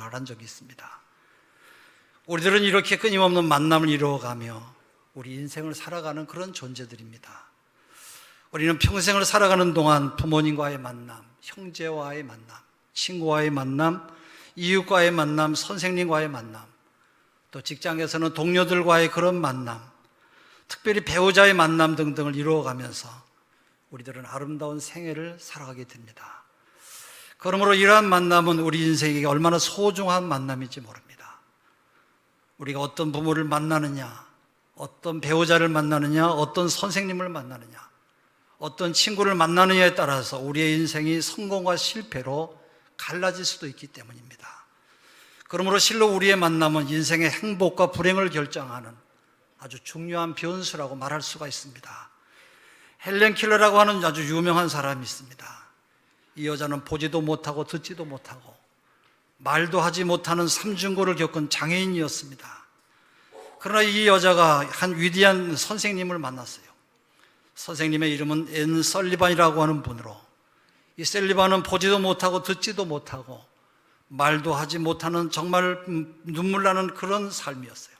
말한 적이 있습니다. 우리들은 이렇게 끊임없는 만남을 이루어가며 우리 인생을 살아가는 그런 존재들입니다. 우리는 평생을 살아가는 동안 부모님과의 만남, 형제와의 만남, 친구와의 만남, 이웃과의 만남, 선생님과의 만남, 또 직장에서는 동료들과의 그런 만남, 특별히 배우자의 만남 등등을 이루어가면서 우리들은 아름다운 생애를 살아가게 됩니다. 그러므로 이러한 만남은 우리 인생에게 얼마나 소중한 만남인지 모릅니다. 우리가 어떤 부모를 만나느냐, 어떤 배우자를 만나느냐, 어떤 선생님을 만나느냐, 어떤 친구를 만나느냐에 따라서 우리의 인생이 성공과 실패로 갈라질 수도 있기 때문입니다. 그러므로 실로 우리의 만남은 인생의 행복과 불행을 결정하는 아주 중요한 변수라고 말할 수가 있습니다. 헬렌 켈러라고 하는 아주 유명한 사람이 있습니다. 이 여자는 보지도 못하고 듣지도 못하고 말도 하지 못하는 삼중고를 겪은 장애인이었습니다. 그러나 이 여자가 한 위대한 선생님을 만났어요. 선생님의 이름은 앤 설리반이라고 하는 분으로, 이 설리반은 보지도 못하고 듣지도 못하고 말도 하지 못하는 정말 눈물 나는 그런 삶이었어요.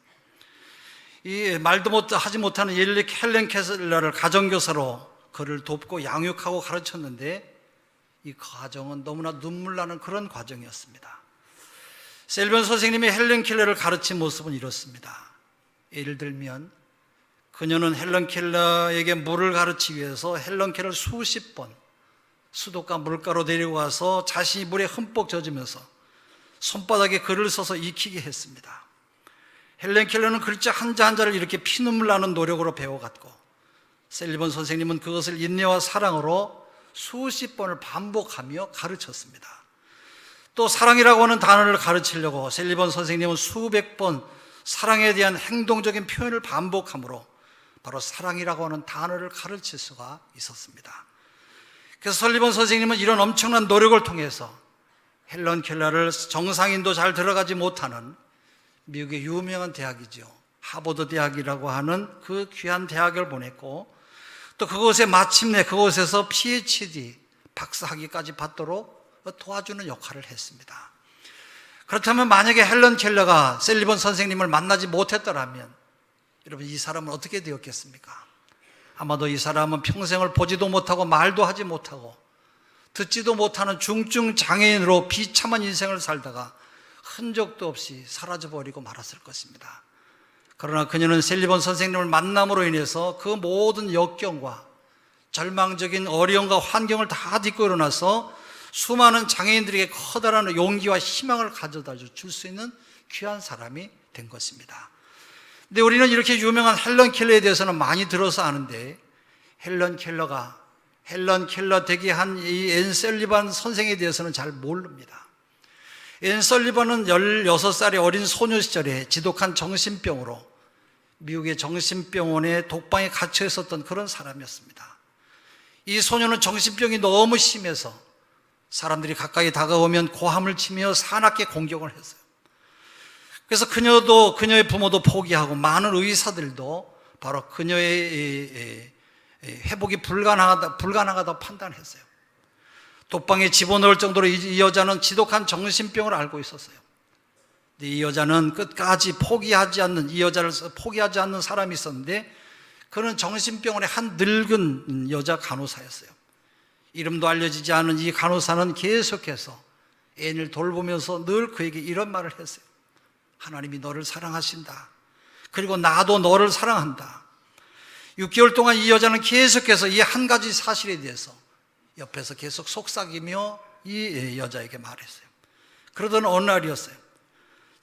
이 말도 하지 못하는 헬렌 켈러를 가정교사로 그를 돕고 양육하고 가르쳤는데 이 과정은 너무나 눈물 나는 그런 과정이었습니다. 셀번 선생님이 헬렌 켈러를 가르친 모습은 이렇습니다. 예를 들면 그녀는 헬렌 켈러에게 물을 가르치기 위해서 헬렌 켈러를 수십 번 수도가 물가로 데리고 가서 자신이 물에 흠뻑 젖으면서 손바닥에 글을 써서 익히게 했습니다. 헬렌 켈러는 글자 한자 한자를 이렇게 피눈물 나는 노력으로 배워갔고, 셀리번 선생님은 그것을 인내와 사랑으로 수십 번을 반복하며 가르쳤습니다. 또 사랑이라고 하는 단어를 가르치려고 셀리번 선생님은 수백 번 사랑에 대한 행동적인 표현을 반복함으로 바로 사랑이라고 하는 단어를 가르칠 수가 있었습니다. 그래서 설리번 선생님은 이런 엄청난 노력을 통해서 헬렌 켈러를 정상인도 잘 들어가지 못하는 미국의 유명한 대학이죠, 하버드 대학이라고 하는 그 귀한 대학을 보냈고, 또 그곳에 마침내 그곳에서 PhD 박사학위까지 받도록 도와주는 역할을 했습니다. 그렇다면 만약에 헬렌 켈러가 셀리번 선생님을 만나지 못했더라면 여러분, 이 사람은 어떻게 되었겠습니까? 아마도 이 사람은 평생을 보지도 못하고 말도 하지 못하고 듣지도 못하는 중증 장애인으로 비참한 인생을 살다가 흔적도 없이 사라져버리고 말았을 것입니다. 그러나 그녀는 셀리번 선생님을 만남으로 인해서 그 모든 역경과 절망적인 어려움과 환경을 다 딛고 일어나서 수많은 장애인들에게 커다란 용기와 희망을 가져다 줄 수 있는 귀한 사람이 된 것입니다. 근데 우리는 이렇게 유명한 헬렌 켈러에 대해서는 많이 들어서 아는데, 헬렌 켈러 되게 한 이 앤 설리반 선생에 대해서는 잘 모릅니다. 앤 설리반은 16살의 어린 소녀 시절에 지독한 정신병으로 미국의 정신병원에 독방에 갇혀 있었던 그런 사람이었습니다. 이 소녀는 정신병이 너무 심해서 사람들이 가까이 다가오면 고함을 치며 사납게 공격을 했어요. 그래서 그녀의 부모도 포기하고 많은 의사들도 바로 그녀의 회복이 불가능하다고 판단했어요. 독방에 집어넣을 정도로 이 여자는 지독한 정신병을 앓고 있었어요. 근데 이 여자는 끝까지 포기하지 않는 사람이 있었는데, 그는 정신병원의 한 늙은 여자 간호사였어요. 이름도 알려지지 않은 이 간호사는 계속해서 앤을 돌보면서 늘 그에게 이런 말을 했어요. 하나님이 너를 사랑하신다. 그리고 나도 너를 사랑한다. 6개월 동안 이 여자는 계속해서 이 한 가지 사실에 대해서 옆에서 계속 속삭이며 이 여자에게 말했어요. 그러던 어느 날이었어요.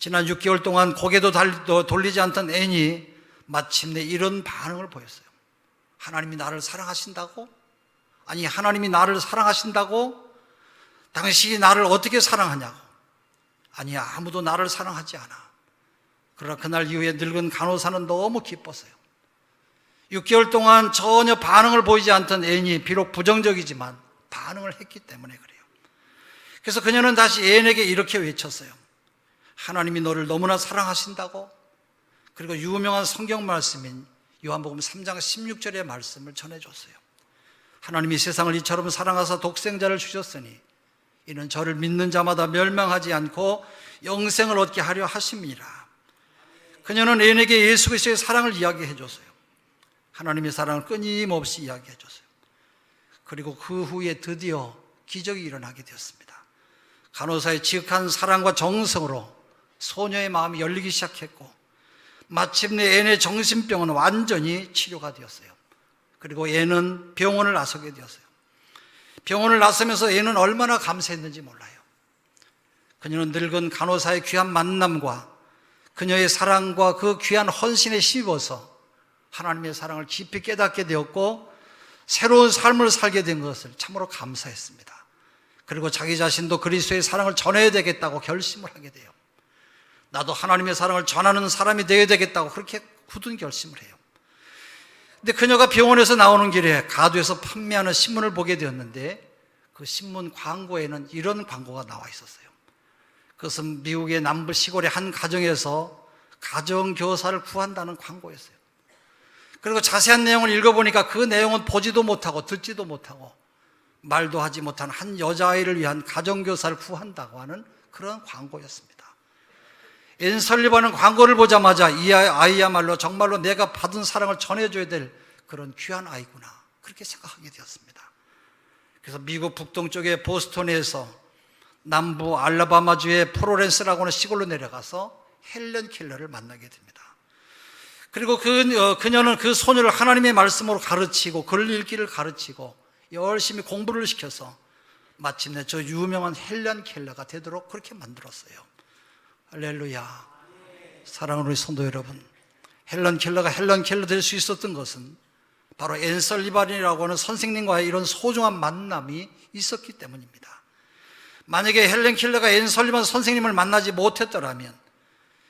지난 6개월 동안 고개도 돌리지 않던 앤이 마침내 이런 반응을 보였어요. 하나님이 나를 사랑하신다고? 아니, 하나님이 나를 사랑하신다고? 당신이 나를 어떻게 사랑하냐고? 아니, 아무도 나를 사랑하지 않아. 그러나 그날 이후에 늙은 간호사는 너무 기뻤어요. 6개월 동안 전혀 반응을 보이지 않던 앤이 비록 부정적이지만 반응을 했기 때문에 그래요. 그래서 그녀는 다시 앤에게 이렇게 외쳤어요. 하나님이 너를 너무나 사랑하신다고? 그리고 유명한 성경 말씀인 요한복음 3장 16절의 말씀을 전해줬어요. 하나님이 세상을 이처럼 사랑하사 독생자를 주셨으니 이는 저를 믿는 자마다 멸망하지 않고 영생을 얻게 하려 하심이라. 그녀는 애인에게 예수 그리스도의 사랑을 이야기해 줬어요. 하나님의 사랑을 끊임없이 이야기해 줬어요. 그리고 그 후에 드디어 기적이 일어나게 되었습니다. 간호사의 지극한 사랑과 정성으로 소녀의 마음이 열리기 시작했고, 마침내 애인의 정신병은 완전히 치료가 되었어요. 그리고 애는 병원을 나서게 되었어요. 병원을 나서면서 애는 얼마나 감사했는지 몰라요. 그녀는 늙은 간호사의 귀한 만남과 그녀의 사랑과 그 귀한 헌신에 힘입어서 하나님의 사랑을 깊이 깨닫게 되었고, 새로운 삶을 살게 된 것을 참으로 감사했습니다. 그리고 자기 자신도 그리스도의 사랑을 전해야 되겠다고 결심을 하게 돼요. 나도 하나님의 사랑을 전하는 사람이 되어야 되겠다고 그렇게 굳은 결심을 해요. 근데 그녀가 병원에서 나오는 길에 가두에서 판매하는 신문을 보게 되었는데, 그 신문 광고에는 이런 광고가 나와 있었어요. 그것은 미국의 남부 시골의 한 가정에서 가정교사를 구한다는 광고였어요. 그리고 자세한 내용을 읽어보니까 그 내용은 보지도 못하고 듣지도 못하고 말도 하지 못한 한 여자아이를 위한 가정교사를 구한다고 하는 그런 광고였습니다. 앤 설리반은 광고를 보자마자 이 아이야말로 정말로 내가 받은 사랑을 전해줘야 될 그런 귀한 아이구나, 그렇게 생각하게 되었습니다. 그래서 미국 북동쪽의 보스턴에서 남부 알라바마주의 프로렌스라고 하는 시골로 내려가서 헬런 켈러를 만나게 됩니다. 그리고 그녀는 그 소녀를 하나님의 말씀으로 가르치고 글 읽기를 가르치고 열심히 공부를 시켜서 마침내 저 유명한 헬런 켈러가 되도록 그렇게 만들었어요. 할렐루야. 사랑하는 우리 성도 여러분, 헬런 켈러가 헬런 켈러 될 수 있었던 것은 바로 앤 설리반이라고 하는 선생님과의 이런 소중한 만남이 있었기 때문입니다. 만약에 헬런 켈러가 앤 설리반 선생님을 만나지 못했더라면,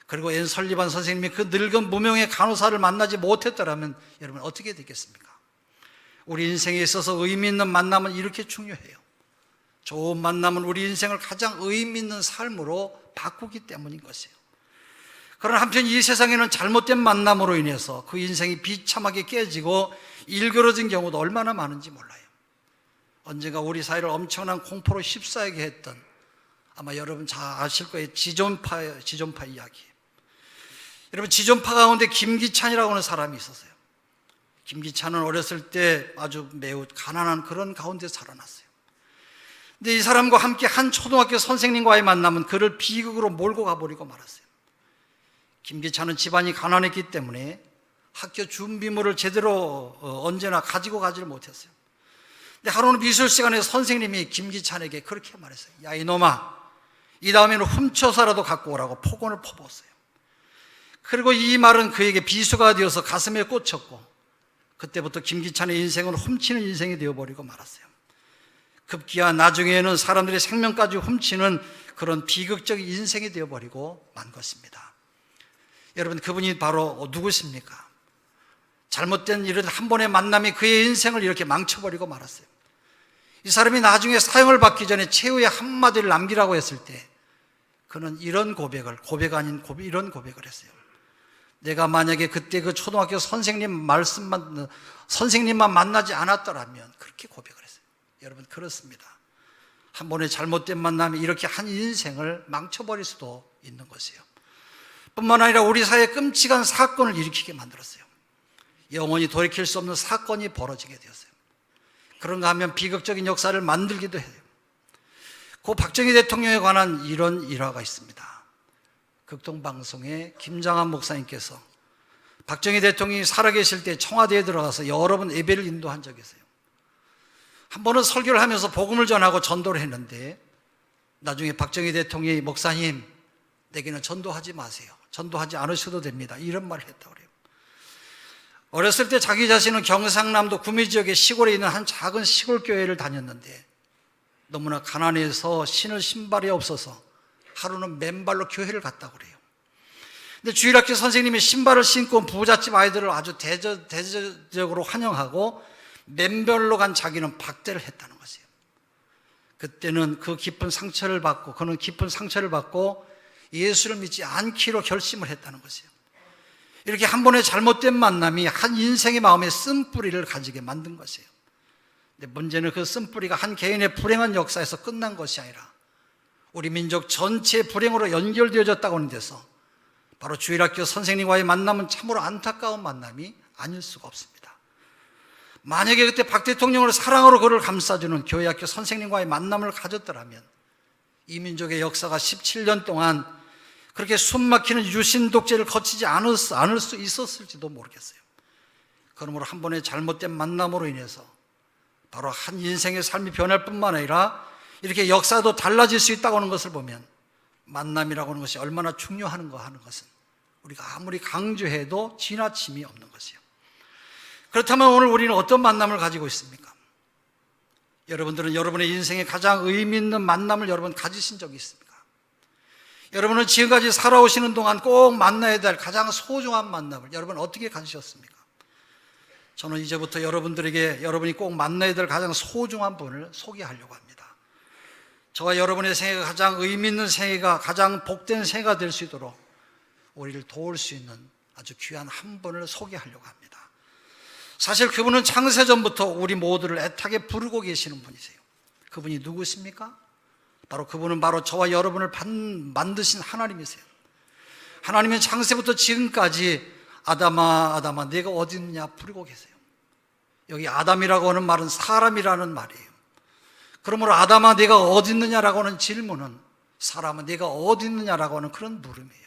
그리고 앤 설리반 선생님이 그 늙은 무명의 간호사를 만나지 못했더라면 여러분 어떻게 되겠습니까? 우리 인생에 있어서 의미 있는 만남은 이렇게 중요해요. 좋은 만남은 우리 인생을 가장 의미 있는 삶으로 바꾸기 때문인 것이에요. 그러나 한편 이 세상에는 잘못된 만남으로 인해서 그 인생이 비참하게 깨지고 일그러진 경우도 얼마나 많은지 몰라요. 언젠가 우리 사회를 엄청난 공포로 휩싸이게 했던, 아마 여러분 잘 아실 거예요, 지존파 이야기. 여러분, 지존파 가운데 김기찬이라고 하는 사람이 있었어요. 김기찬은 어렸을 때 아주 매우 가난한 그런 가운데 살아났어요. 근데 이 사람과 함께 한 초등학교 선생님과의 만남은 그를 비극으로 몰고 가버리고 말았어요. 김기찬은 집안이 가난했기 때문에 학교 준비물을 제대로 언제나 가지고 가지를 못했어요. 근데 하루는 미술 시간에 선생님이 김기찬에게 그렇게 말했어요. 야, 이놈아, 이 다음에는 훔쳐서라도 갖고 오라고 폭언을 퍼부었어요. 그리고 이 말은 그에게 비수가 되어서 가슴에 꽂혔고, 그때부터 김기찬의 인생은 훔치는 인생이 되어버리고 말았어요. 급기야 나중에는 사람들의 생명까지 훔치는 그런 비극적인 인생이 되어버리고 만 것입니다. 여러분, 그분이 바로 누구십니까? 잘못된 이런 한 번의 만남이 그의 인생을 이렇게 망쳐버리고 말았어요. 이 사람이 나중에 사형을 받기 전에 최후의 한마디를 남기라고 했을 때 그는 이런 고백을, 고백 아닌 고백, 이런 고백을 했어요. 내가 만약에 그때 그 초등학교 선생님만 만나지 않았더라면, 그렇게 고백을 했어요. 여러분, 그렇습니다. 한 번의 잘못된 만남이 이렇게 한 인생을 망쳐버릴 수도 있는 것이에요. 뿐만 아니라 우리 사회에 끔찍한 사건을 일으키게 만들었어요. 영원히 돌이킬 수 없는 사건이 벌어지게 되었어요. 그런가 하면 비극적인 역사를 만들기도 해요. 고 박정희 대통령에 관한 이런 일화가 있습니다. 극동방송의 김장한 목사님께서 박정희 대통령이 살아계실 때 청와대에 들어가서 여러 번 예배를 인도한 적이 있어요. 한 번은 설교를 하면서 복음을 전하고 전도를 했는데, 나중에 박정희 대통령이 목사님, 내게는 전도하지 마세요. 전도하지 않으셔도 됩니다. 이런 말을 했다고 그래요. 어렸을 때 자기 자신은 경상남도 구미 지역의 시골에 있는 한 작은 시골 교회를 다녔는데, 너무나 가난해서 신을 신발이 없어서 하루는 맨발로 교회를 갔다고 그래요. 근데 주일학교 선생님이 신발을 신고 부잣집 아이들을 아주 대대적으로 환영하고 맨발로 간 자기는 박대를 했다는 것이에요. 그때는 그는 깊은 상처를 받고 예수를 믿지 않기로 결심을 했다는 것이에요. 이렇게 한 번의 잘못된 만남이 한 인생의 마음에 쓴뿌리를 가지게 만든 것이에요. 근데 문제는 그 쓴뿌리가 한 개인의 불행한 역사에서 끝난 것이 아니라 우리 민족 전체의 불행으로 연결되어졌다고 하는 데서 바로 주일학교 선생님과의 만남은 참으로 안타까운 만남이 아닐 수가 없습니다. 만약에 그때 박 대통령을 사랑으로 그를 감싸주는 교회학교 선생님과의 만남을 가졌더라면 이 민족의 역사가 17년 동안 그렇게 숨막히는 유신 독재를 거치지 않을 수 있었을지도 모르겠어요. 그러므로 한 번의 잘못된 만남으로 인해서 바로 한 인생의 삶이 변할 뿐만 아니라 이렇게 역사도 달라질 수 있다고 하는 것을 보면 만남이라고 하는 것이 얼마나 중요한가 하는 것은 우리가 아무리 강조해도 지나침이 없는 것이에요. 그렇다면 오늘 우리는 어떤 만남을 가지고 있습니까? 여러분들은 여러분의 인생에 가장 의미 있는 만남을 여러분 가지신 적이 있습니까? 여러분은 지금까지 살아오시는 동안 꼭 만나야 될 가장 소중한 만남을 여러분 어떻게 가지셨습니까? 저는 이제부터 여러분들에게 여러분이 꼭 만나야 될 가장 소중한 분을 소개하려고 합니다. 저와 여러분의 생애가 가장 의미 있는 생애가 가장 복된 생애가 될 수 있도록 우리를 도울 수 있는 아주 귀한 한 분을 소개하려고 합니다. 사실 그분은 창세전부터 우리 모두를 애타게 부르고 계시는 분이세요. 그분이 누구십니까? 그분은 바로 저와 여러분을 만드신 하나님이세요. 하나님은 창세부터 지금까지 아담아 아담아 네가 어디 있느냐 부르고 계세요. 여기 아담이라고 하는 말은 사람이라는 말이에요. 그러므로 아담아 네가 어디 있느냐라고 하는 질문은 사람은 네가 어디 있느냐라고 하는 그런 물음이에요.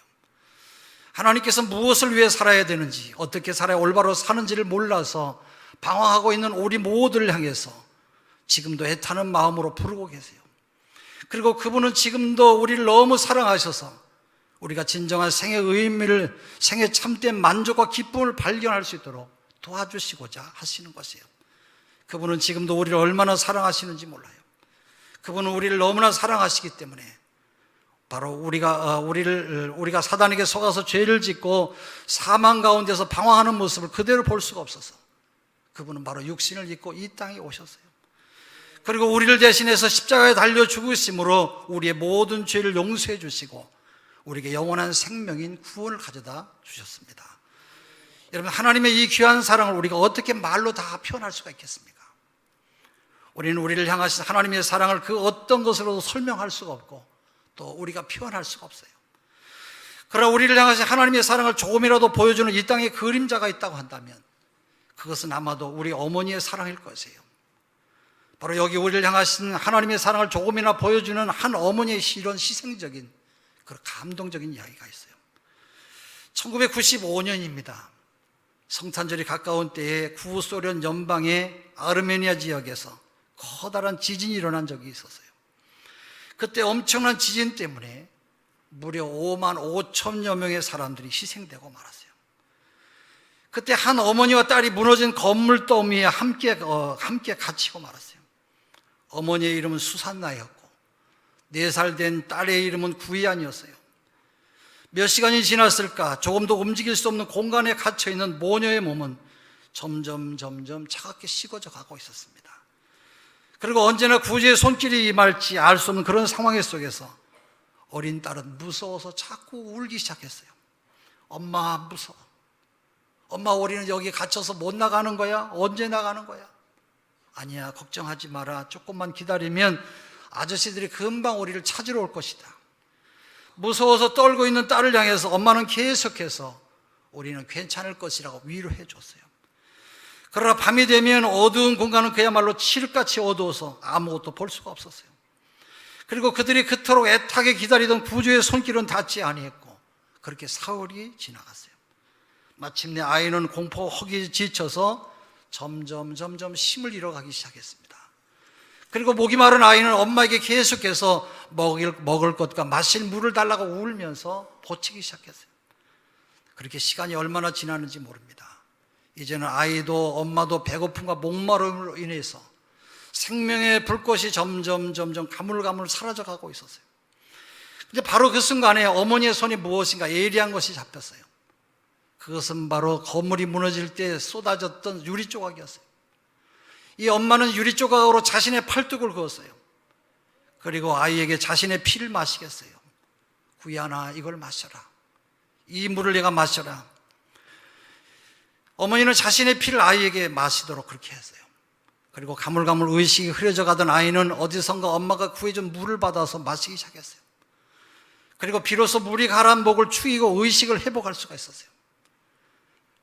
하나님께서 무엇을 위해 살아야 되는지, 어떻게 살아야 올바로 사는지를 몰라서 방황하고 있는 우리 모두를 향해서 지금도 애타는 마음으로 부르고 계세요. 그리고 그분은 지금도 우리를 너무 사랑하셔서 우리가 진정한 생의 의미를, 생의 참된 만족과 기쁨을 발견할 수 있도록 도와주시고자 하시는 것이에요. 그분은 지금도 우리를 얼마나 사랑하시는지 몰라요. 그분은 우리를 너무나 사랑하시기 때문에 바로 우리가 사단에게 속아서 죄를 짓고 사망 가운데서 방황하는 모습을 그대로 볼 수가 없어서 그분은 바로 육신을 입고 이 땅에 오셨어요. 그리고 우리를 대신해서 십자가에 달려 죽으심으로 우리의 모든 죄를 용서해 주시고 우리에게 영원한 생명인 구원을 가져다 주셨습니다. 여러분, 하나님의 이 귀한 사랑을 우리가 어떻게 말로 다 표현할 수가 있겠습니까? 우리는 우리를 향하신 하나님의 사랑을 그 어떤 것으로도 설명할 수가 없고 또 우리가 표현할 수가 없어요. 그러나 우리를 향하신 하나님의 사랑을 조금이라도 보여주는 이 땅에 그림자가 있다고 한다면 그것은 아마도 우리 어머니의 사랑일 것이에요. 바로 여기 우리를 향하신 하나님의 사랑을 조금이나 보여주는 한 어머니의 이런 희생적인 그런 감동적인 이야기가 있어요. 1995년입니다. 성탄절이 가까운 때에 구소련 연방의 아르메니아 지역에서 커다란 지진이 일어난 적이 있었어요. 그때 엄청난 지진 때문에 무려 5만 5천여 명의 사람들이 희생되고 말았어요. 그때 한 어머니와 딸이 무너진 건물 더미에 함께 갇히고 말았어요. 어머니의 이름은 수산나였고 4살 된 딸의 이름은 구이안이었어요. 몇 시간이 지났을까 조금도 움직일 수 없는 공간에 갇혀있는 모녀의 몸은 점점 차갑게 식어져 가고 있었습니다. 그리고 언제나 구주의 손길이 임할지 알 수 없는 그런 상황 속에서 어린 딸은 무서워서 자꾸 울기 시작했어요. 엄마 무서워. 엄마 우리는 여기 갇혀서 못 나가는 거야? 언제 나가는 거야? 아니야, 걱정하지 마라. 조금만 기다리면 아저씨들이 금방 우리를 찾으러 올 것이다. 무서워서 떨고 있는 딸을 향해서 엄마는 계속해서 우리는 괜찮을 것이라고 위로해 줬어요. 그러나 밤이 되면 어두운 공간은 그야말로 칠흑같이 어두워서 아무것도 볼 수가 없었어요. 그리고 그들이 그토록 애타게 기다리던 구주의 손길은 닿지 아니했고 그렇게 사흘이 지나갔어요. 마침내 아이는 공포 허기에 지쳐서 점점 힘을 잃어가기 시작했습니다. 그리고 목이 마른 아이는 엄마에게 계속해서 먹을 것과 마실 물을 달라고 울면서 보치기 시작했어요. 그렇게 시간이 얼마나 지났는지 모릅니다. 이제는 아이도 엄마도 배고픔과 목마름으로 인해서 생명의 불꽃이 점점 가물가물 사라져가고 있었어요. 근데 바로 그 순간에 어머니의 손이 무엇인가 예리한 것이 잡혔어요. 그것은 바로 건물이 무너질 때 쏟아졌던 유리 조각이었어요. 이 엄마는 유리 조각으로 자신의 팔뚝을 그었어요. 그리고 아이에게 자신의 피를 마시겠어요. 구이안아, 이걸 마셔라. 이 물을 내가 마셔라. 어머니는 자신의 피를 아이에게 마시도록 그렇게 했어요. 그리고 가물가물 의식이 흐려져 가던 아이는 어디선가 엄마가 구해준 물을 받아서 마시기 시작했어요. 그리고 비로소 물이 가라앉은 목을 축이고 의식을 회복할 수가 있었어요.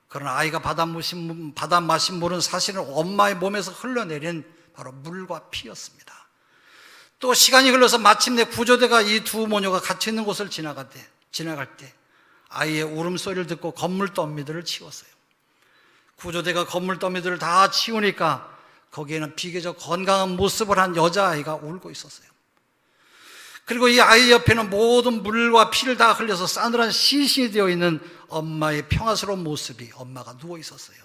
그러나 아이가 받아 마신 물은 사실은 엄마의 몸에서 흘러내린 바로 물과 피였습니다. 또 시간이 흘러서 마침내 구조대가 이 두 모녀가 갇혀 있는 곳을 지나갈 때 아이의 울음소리를 듣고 건물더미들을 치웠어요. 구조대가 건물더미들을 다 치우니까 거기에는 비교적 건강한 모습을 한 여자아이가 울고 있었어요. 그리고 이 아이 옆에는 모든 물과 피를 다 흘려서 싸늘한 시신이 되어 있는 엄마의 평화스러운 모습이 엄마가 누워 있었어요.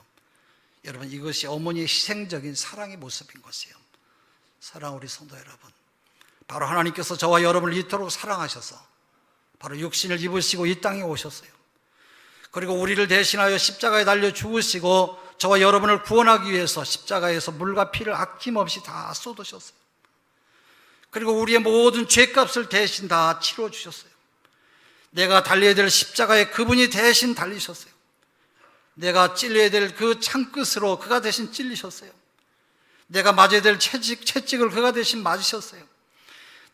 여러분, 이것이 어머니의 희생적인 사랑의 모습인 것이에요. 사랑 우리 성도 여러분, 바로 하나님께서 저와 여러분을 이토록 사랑하셔서 바로 육신을 입으시고 이 땅에 오셨어요. 그리고 우리를 대신하여 십자가에 달려 죽으시고 저와 여러분을 구원하기 위해서 십자가에서 물과 피를 아낌없이 다 쏟으셨어요. 그리고 우리의 모든 죄값을 대신 다 치러주셨어요. 내가 달려야 될 십자가에 그분이 대신 달리셨어요. 내가 찔려야 될 그 창끝으로 그가 대신 찔리셨어요. 내가 맞아야 될 채찍을 그가 대신 맞으셨어요.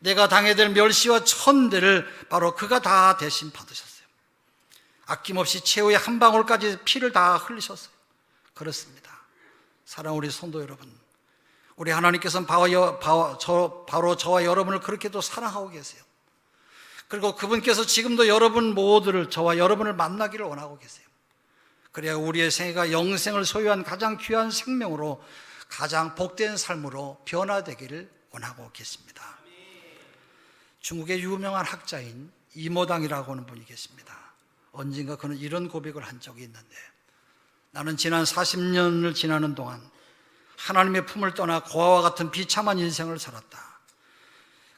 내가 당해야 될 멸시와 천대를 바로 그가 다 대신 받으셨어요. 아낌없이 최후의 한 방울까지 피를 다 흘리셨어요. 그렇습니다. 사랑 우리 성도 여러분, 우리 하나님께서는 바로 저와 여러분을 그렇게도 사랑하고 계세요. 그리고 그분께서 지금도 여러분 모두를, 저와 여러분을 만나기를 원하고 계세요. 그래야 우리의 생애가 영생을 소유한 가장 귀한 생명으로, 가장 복된 삶으로 변화되기를 원하고 계십니다. 중국의 유명한 학자인 이모당이라고 하는 분이 계십니다. 언젠가 그는 이런 고백을 한 적이 있는데, 나는 지난 40년을 지나는 동안 하나님의 품을 떠나 고아와 같은 비참한 인생을 살았다.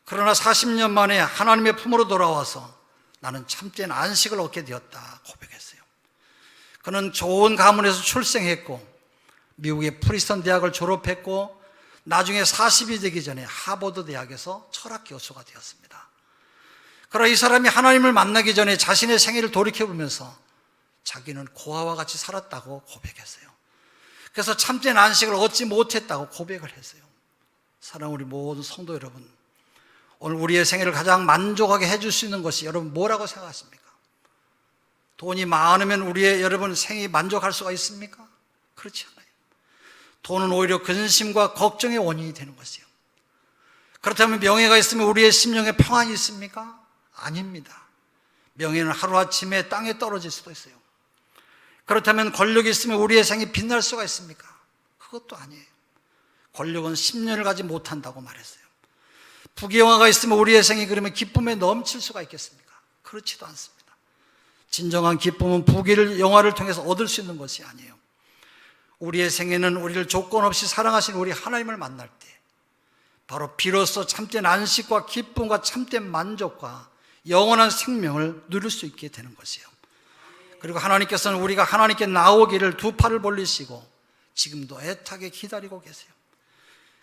그러나 40년 만에 하나님의 품으로 돌아와서 나는 참된 안식을 얻게 되었다 고백했어요. 그는 좋은 가문에서 출생했고 미국의 프리스턴 대학을 졸업했고 나중에 40이 되기 전에 하버드 대학에서 철학 교수가 되었습니다. 그러나 이 사람이 하나님을 만나기 전에 자신의 생애를 돌이켜보면서 자기는 고아와 같이 살았다고 고백했어요. 그래서 참된 안식을 얻지 못했다고 고백을 했어요. 사랑 우리 모든 성도 여러분, 오늘 우리의 생애를 가장 만족하게 해줄 수 있는 것이 여러분 뭐라고 생각하십니까? 돈이 많으면 우리의 여러분 생이 만족할 수가 있습니까? 그렇지 않아요. 돈은 오히려 근심과 걱정의 원인이 되는 것이에요. 그렇다면 명예가 있으면 우리의 심령에 평안이 있습니까? 아닙니다. 명예는 하루아침에 땅에 떨어질 수도 있어요. 그렇다면 권력이 있으면 우리의 생이 빛날 수가 있습니까? 그것도 아니에요. 권력은 10년을 가지 못한다고 말했어요. 부귀영화가 있으면 우리의 생이 그러면 기쁨에 넘칠 수가 있겠습니까? 그렇지도 않습니다. 진정한 기쁨은 부귀를 영화를 통해서 얻을 수 있는 것이 아니에요. 우리의 생애는 우리를 조건 없이 사랑하신 우리 하나님을 만날 때 바로 비로소 참된 안식과 기쁨과 참된 만족과 영원한 생명을 누릴 수 있게 되는 것이에요. 그리고 하나님께서는 우리가 하나님께 나오기를 두 팔을 벌리시고 지금도 애타게 기다리고 계세요.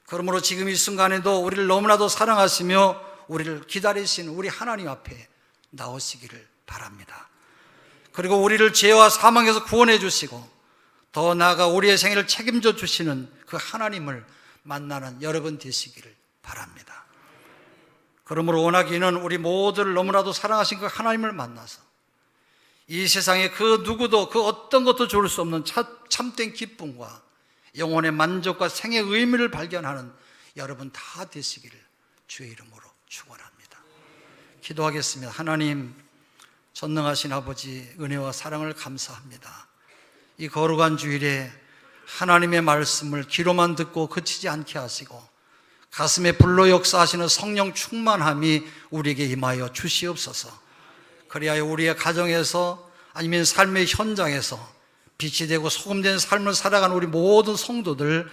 그러므로 지금 이 순간에도 우리를 너무나도 사랑하시며 우리를 기다리시는 우리 하나님 앞에 나오시기를 바랍니다. 그리고 우리를 죄와 사망에서 구원해 주시고 더 나아가 우리의 생애를 책임져 주시는 그 하나님을 만나는 여러분 되시기를 바랍니다. 그러므로 원하기는 우리 모두를 너무나도 사랑하신 그 하나님을 만나서 이 세상에 그 누구도 그 어떤 것도 줄 수 없는 참된 기쁨과 영혼의 만족과 생의 의미를 발견하는 여러분 다 되시기를 주의 이름으로 축원합니다. 기도하겠습니다. 하나님, 전능하신 아버지, 은혜와 사랑을 감사합니다. 이 거룩한 주일에 하나님의 말씀을 귀로만 듣고 그치지 않게 하시고 가슴에 불로 역사하시는 성령 충만함이 우리에게 임하여 주시옵소서. 그리하여 우리의 가정에서 아니면 삶의 현장에서 빛이 되고 소금 된 삶을 살아가는 우리 모든 성도들